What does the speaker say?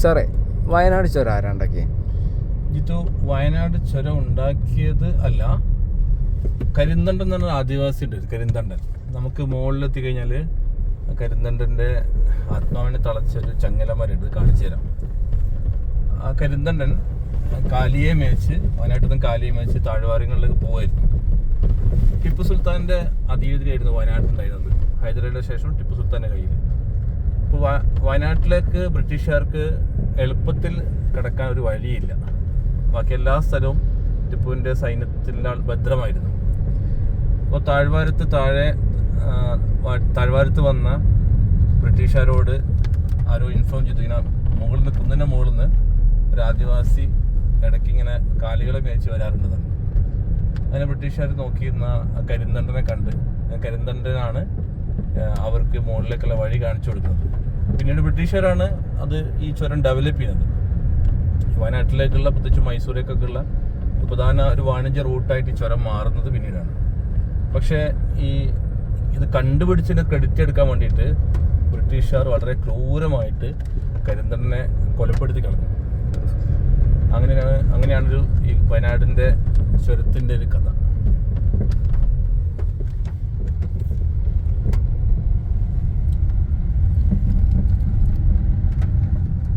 സാറേ, വയനാട് ചുരം ആരാണ്ടാക്കി? ഇത് വയനാട് ചുരം ഉണ്ടാക്കിയത് അല്ല, കരിന്തണ്ടൻ എന്ന് പറഞ്ഞ ആദിവാസി ഉണ്ട്. കരിന്തണ്ടൻ നമുക്ക് മുകളിലെത്തി കഴിഞ്ഞാൽ കരിന്തണ്ടൻ്റെ ആത്മാവിനെ തളച്ചൊരു ചങ്ങലമരുണ്ട്, കാണിച്ചു തരാം. ആ കരിന്തണ്ടൻ കാലിയെ മേച്ച്, വയനാട്ടിൽ നിന്ന് കാലിയെ മേച്ച് താഴ്വാരങ്ങളിലേക്ക് പോവായിരുന്നു. ടിപ്പു സുൽത്താൻ്റെ അധീനതയിലായിരുന്നു വയനാട്ടിലുണ്ടായിരുന്നത്. ഹൈദരാലിയുടെ ശേഷം ടിപ്പു സുൽത്താൻ്റെ കയ്യിൽ. ഇപ്പോൾ വയനാട്ടിലേക്ക് ബ്രിട്ടീഷുകാർക്ക് എളുപ്പത്തിൽ കിടക്കാൻ ഒരു വഴിയില്ല. ബാക്കി എല്ലാ സ്ഥലവും ടിപ്പുവിൻ്റെ സൈന്യത്തിനാൽ ഭദ്രമായിരുന്നു. അപ്പോൾ താഴ്വാരത്ത് വന്ന ബ്രിട്ടീഷുകാരോട് ആരോ ഇൻഫോം ചെയ്തു, ഇങ്ങനെ കുന്നിൻ്റെ മുകളിൽ നിന്ന് ഒരു ആദിവാസി ഇടയ്ക്ക് ഇങ്ങനെ കാലികളെ മേച്ച് വരാറുണ്ടെന്നാണ്. അങ്ങനെ ബ്രിട്ടീഷുകാർ നോക്കിയിരുന്ന കരിന്തണ്ടനെ കണ്ട്, കരിന്തണ്ടനാണ് അവർക്ക് മുകളിലേക്കുള്ള വഴി കാണിച്ചു കൊടുക്കുന്നത്. പിന്നീട് ബ്രിട്ടീഷുകാരാണ് അത് ഈ ചുരം ഡെവലപ്പ് ചെയ്യുന്നത്. വയനാട്ടിലേക്കുള്ള, പ്രത്യേകിച്ച് മൈസൂരേക്കൊക്കെയുള്ള പ്രധാന ഒരു വാണിജ്യ റൂട്ടായിട്ട് ഈ ചുരം മാറുന്നത് പിന്നീടാണ്. പക്ഷേ ഇത് കണ്ടുപിടിച്ചതിൻ്റെ ക്രെഡിറ്റ് എടുക്കാൻ വേണ്ടിയിട്ട് ബ്രിട്ടീഷുകാർ വളരെ ക്രൂരമായിട്ട് കരിന്തണ്ടനെ കൊലപ്പെടുത്തി കളഞ്ഞു. അങ്ങനെയാണൊരു ഈ വയനാടിൻ്റെ ചുരത്തിൻ്റെ ഒരു കഥ.